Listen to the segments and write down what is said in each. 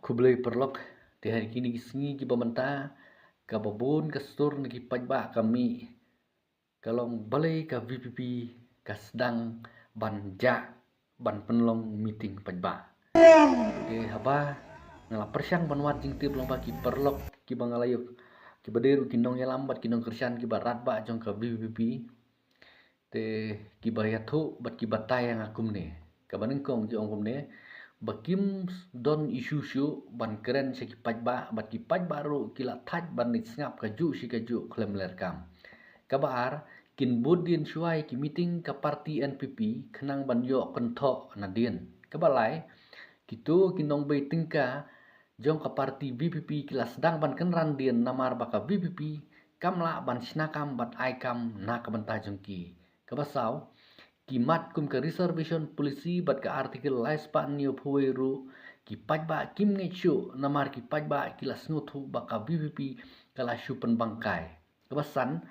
Kublai perlok di hari kini sengi ki pementa kababon kastur nagi pajba kami kalong balai ka VPP ka sedang banja ban penlong meeting pajba. Di haba ngala persyang banwat jing tip long ki perlok ki bangalayuk ki baderu kinong yalambat kinong kersan ki barat ba jong ka VPP te ki bayathu bat ki batay ang akum ne kabaneng kong ji ongkum ne bakim don isu syu ban keren se ki pajba bat ki pajba ru kila thaj ban nit ngap kaju si kaju klem lerkam kabar kin budin shuai ki meeting ka parti NPP khnang ban yo kontho nadien kabalai kitu kinong bay tingka jong ka parti VPP kila sedang ban kenran dien namar baka VPP kamla ban snakam bat aikam na kabanta jong ki kabasau kimat kum ke reservation polisi bat ke artikel lais pa niyo phuweru ki pajba kim nge chu namar ki pajba kila snuthu baka VPP kala shu penbangkai kabasan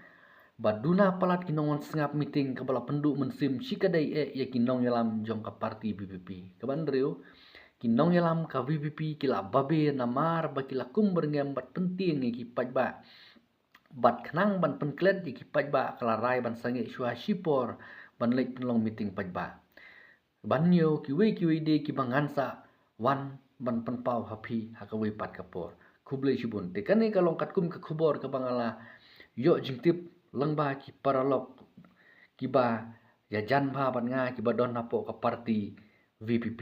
baduna palat kinongon sengap meeting kabala pendu mensim sikadai ya kinong yalam jong ka parti VPP kabandriu kinong yalam ka VPP kila babe namar bakila kum berngem bat penting ki pajba bat khnang ban penklet ki pajba kala rai ban sange shua shipor ban lek penlong meeting pajba banyo kiwe de ki bangansa wan ban penpau hapi hakawe pat kapor kuble shibun te kane kalong katkum ke khubor ka bangala yo jingtip langba ki paralok ki ba ya jan ba ban nga ki ba don hapo ka parti VPP